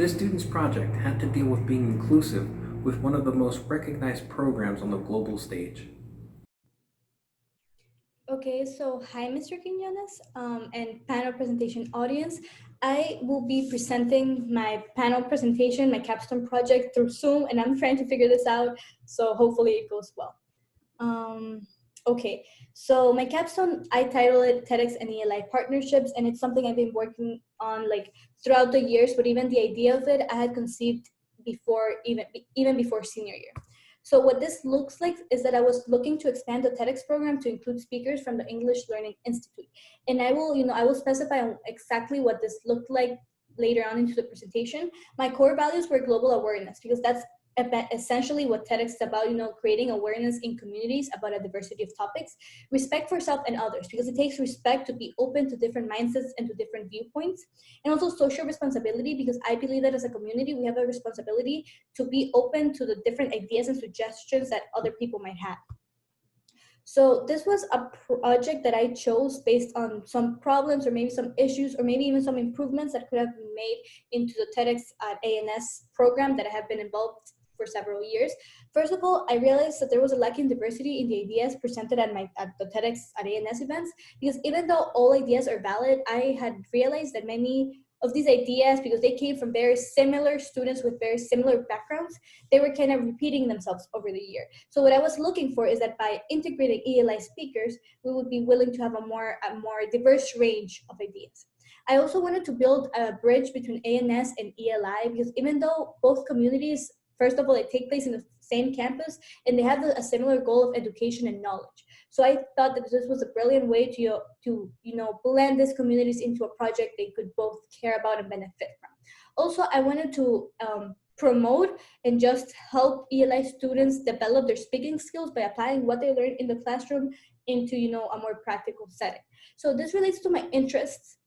This student's project had to deal with being inclusive with one of the most recognized programs on the global stage. Okay, so hi, Mr. Quinones, and panel presentation audience. I will be presenting my panel presentation, my capstone project through Zoom, and I'm trying to figure this out, so hopefully it goes well. Um, okay, so my capstone, I titled it TEDx and ELI partnerships, and it's something I've been working on like throughout the years. But even the idea of it, I had conceived before even before senior year. So what this looks like is that I was looking to expand the TEDx program to include speakers from the English Learning Institute, and I will specify exactly what this looked like later on into the presentation. My core values were global awareness because that's essentially what TEDx is about, creating awareness in communities about a diversity of topics, respect for self and others, because it takes respect to be open to different mindsets and to different viewpoints, and also social responsibility, because I believe that as a community, we have a responsibility to be open to the different ideas and suggestions that other people might have. So this was a project that I chose based on some problems or maybe some issues or maybe even some improvements that could have been made into the TEDx at ANS program that I have been involved for several years. First of all, I realized that there was a lack in diversity in the ideas presented at the TEDx at ANS events, because even though all ideas are valid, I had realized that many of these ideas, because they came from very similar students with very similar backgrounds, they were kind of repeating themselves over the year. So what I was looking for is that by integrating ELI speakers, we would be willing to have a more diverse range of ideas. I also wanted to build a bridge between ANS and ELI, because even though both communities, first of all, they take place in the same campus and they have a similar goal of education and knowledge. So I thought that this was a brilliant way to blend these communities into a project they could both care about and benefit from. Also, I wanted to promote and just help ELI students develop their speaking skills by applying what they learned in the classroom into a more practical setting. So this relates to my interests,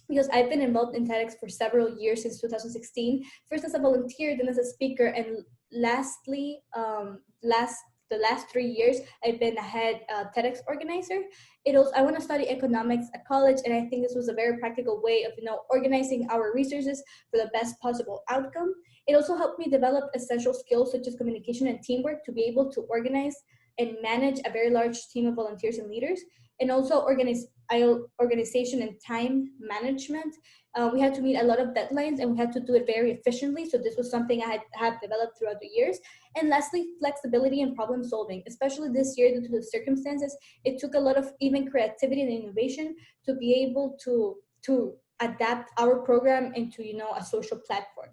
because I've been involved in TEDx for several years since 2016. First as a volunteer, then as a speaker, and lastly, the last 3 years, I've been a head TEDx organizer. I want to study economics at college, and I think this was a very practical way of organizing our resources for the best possible outcome. It also helped me develop essential skills such as communication and teamwork to be able to organize and manage a very large team of volunteers and leaders, and also organization and time management. We had to meet a lot of deadlines and we had to do it very efficiently. So this was something I had developed throughout the years. And lastly, flexibility and problem solving, especially this year due to the circumstances. It took a lot of even creativity and innovation to be able to adapt our program into a social platform.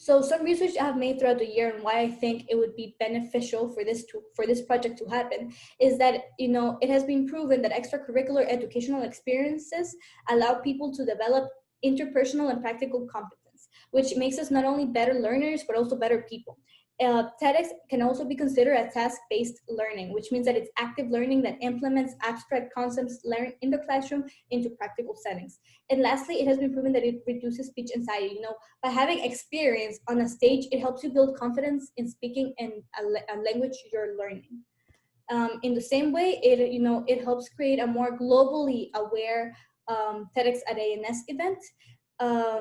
So some research I have made throughout the year and why I think it would be beneficial for this project to happen is that it has been proven that extracurricular educational experiences allow people to develop interpersonal and practical competence, which makes us not only better learners but also better people. TEDx can also be considered a task-based learning, which means that it's active learning that implements abstract concepts learned in the classroom into practical settings. And lastly, it has been proven that it reduces speech anxiety. By having experience on a stage, it helps you build confidence in speaking in a language you're learning. In the same way, it helps create a more globally aware TEDx at ANS event.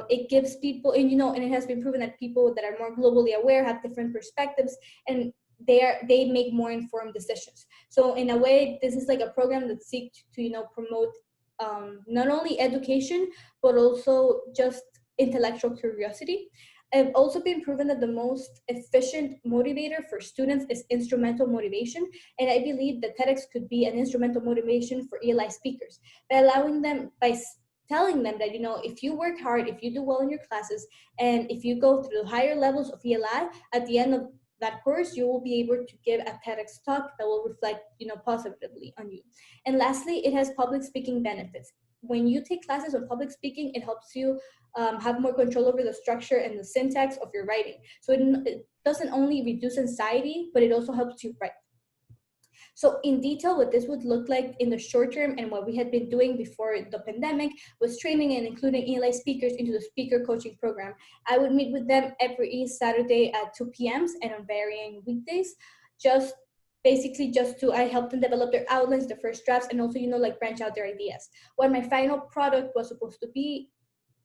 It gives people, and it has been proven that people that are more globally aware have different perspectives, and they make more informed decisions. So in a way, this is like a program that seeks to promote not only education but also just intellectual curiosity. It's also been proven that the most efficient motivator for students is instrumental motivation, and I believe that TEDx could be an instrumental motivation for ELI speakers by telling them that if you work hard, if you do well in your classes, and if you go through the higher levels of ELI, at the end of that course, you will be able to give a TEDx talk that will reflect positively on you. And lastly, it has public speaking benefits. When you take classes on public speaking, it helps you have more control over the structure and the syntax of your writing. So it doesn't only reduce anxiety, but it also helps you write. So in detail, what this would look like in the short term and what we had been doing before the pandemic was training and including ELI speakers into the speaker coaching program. I would meet with them every Saturday at 2 p.m. and on varying weekdays, just basically just to I help them develop their outlines, their first drafts, and also like branch out their ideas. What my final product was supposed to be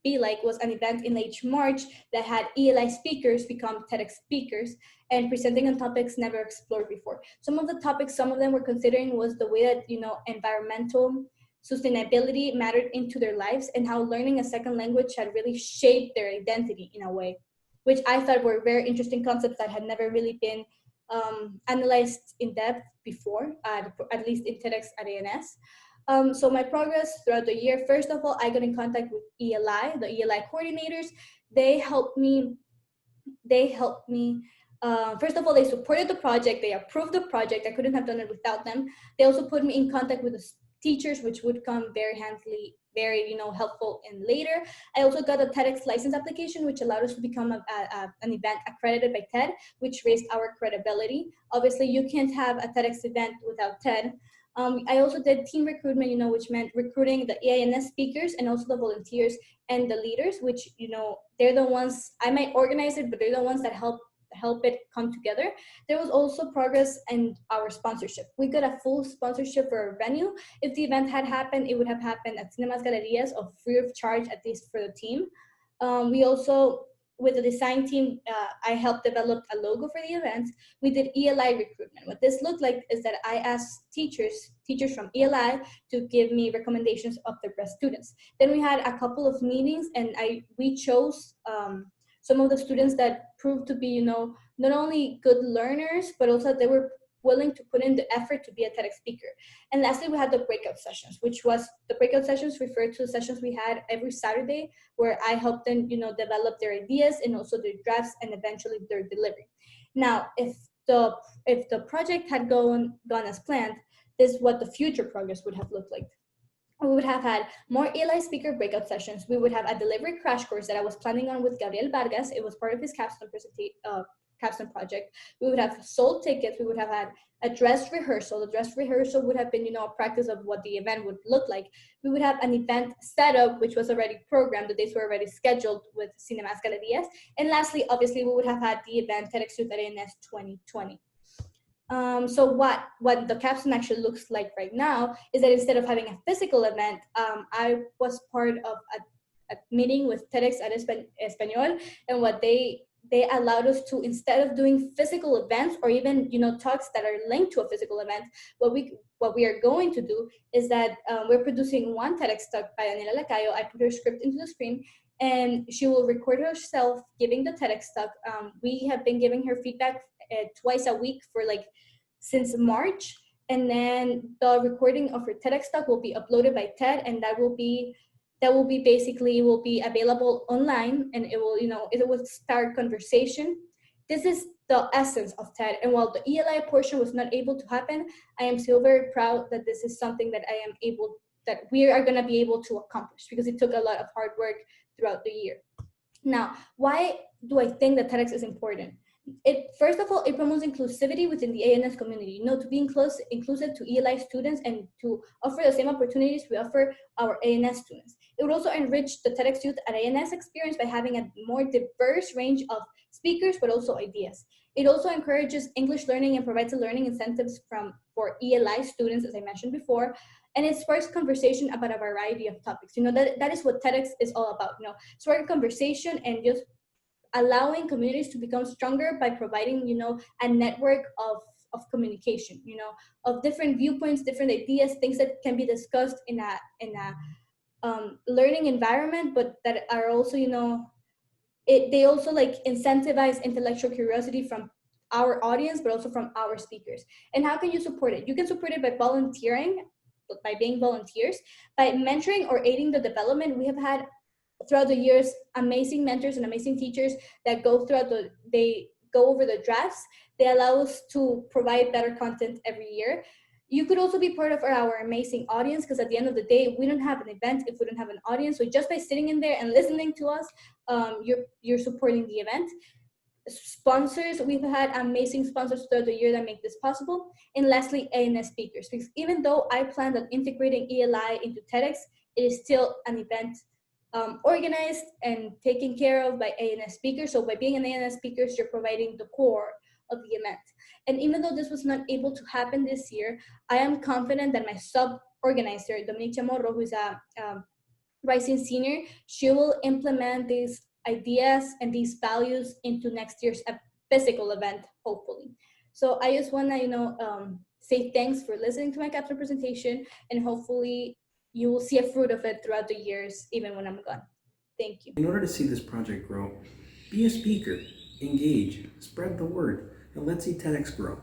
be like was an event in late March that had ELI speakers become TEDx speakers and presenting on topics never explored before. Some of the topics some of them were considering was the way that environmental sustainability mattered into their lives and how learning a second language had really shaped their identity in a way, which I thought were very interesting concepts that had never really been analyzed in depth before, at least in TEDx at ANS. So my progress throughout the year, first of all, I got in contact with ELI, the ELI coordinators. They helped me. They helped me. First of all, they supported the project. They approved the project. I couldn't have done it without them. They also put me in contact with the teachers, which would come very handily, very helpful in later. I also got a TEDx license application, which allowed us to become an event accredited by TED, which raised our credibility. Obviously, you can't have a TEDx event without TED. I also did team recruitment, which meant recruiting the EANS speakers and also the volunteers and the leaders, which, they're the ones, I might organize it, but they're the ones that help it come together. There was also progress in our sponsorship. We got a full sponsorship for our venue. If the event had happened, it would have happened at Cinemas Galerías of free of charge, at least for the team. We also, with the design team, I helped develop a logo for the event. We did ELI recruitment. What this looked like is that I asked teachers from ELI to give me recommendations of the best students. Then we had a couple of meetings, and we chose some of the students that proved to be, not only good learners, but also they were willing to put in the effort to be a TEDx speaker. And lastly, we had the breakout sessions, which was the breakout sessions referred to the sessions we had every Saturday, where I helped them, develop their ideas and also their drafts and eventually their delivery. Now, if the project had gone as planned, this is what the future progress would have looked like. We would have had more ELI speaker breakout sessions. We would have a delivery crash course that I was planning on with Gabriel Vargas. It was part of his Capstone project. We would have sold tickets. We would have had a dress rehearsal. The dress rehearsal would have been, a practice of what the event would look like. We would have an event setup, which was already programmed. The dates were already scheduled with Cinemas Galerías. And lastly, obviously, we would have had the event TEDx Youth at ANS 2020. So what the capstone actually looks like right now is that instead of having a physical event, I was part of a meeting with TEDx at Español, and what they allowed us to, instead of doing physical events or even talks that are linked to a physical event, what we are going to do is that we're producing one TEDx talk by Daniela Lacayo. I put her script into the screen, and she will record herself giving the TEDx talk. We have been giving her feedback twice a week for since March, and then the recording of her TEDx talk will be uploaded by TED, and that will be basically will be available online, and it will start conversation. This is the essence of TED, and while the ELI portion was not able to happen, I am still very proud that this is something that we are going to be able to accomplish, because it took a lot of hard work throughout the year. Now, why do I think that TEDx is important? First of all, it promotes inclusivity within the ANS community, to be inclusive to ELI students and to offer the same opportunities we offer our ANS students. It would also enrich the TEDx Youth at ANS experience by having a more diverse range of speakers, but also ideas. It also encourages English learning and provides learning incentives for ELI students, as I mentioned before, and it sparks conversation about a variety of topics. That is what TEDx is all about, spark conversation and just allowing communities to become stronger by providing, a network of communication, of different viewpoints, different ideas, things that can be discussed in a learning environment, but that are also, they also incentivize intellectual curiosity from our audience, but also from our speakers. And how can you support it? You can support it by volunteering, by being volunteers, by mentoring or aiding the development. We have had throughout the years amazing mentors and amazing teachers that they go over the drafts. They allow us to provide better content every year. You could also be part of our amazing audience, because at the end of the day, we don't have an event if we don't have an audience. So just by sitting in there and listening to us, you're supporting the event. Sponsors, we've had amazing sponsors throughout the year that make this possible. And lastly, ANS speakers, because even though I planned on integrating ELI into TEDx, it is still an event organized and taken care of by ANS speakers. So by being an ANS speaker, you're providing the core of the event. And even though this was not able to happen this year, I am confident that my sub-organizer, Dominique Chamorro, who is a rising senior, she will implement these ideas and these values into next year's physical event, hopefully. So I just want to, say thanks for listening to my capstone presentation, and hopefully you will see a fruit of it throughout the years, even when I'm gone. Thank you. In order to see this project grow, be a speaker, engage, spread the word, and let's see TEDx grow.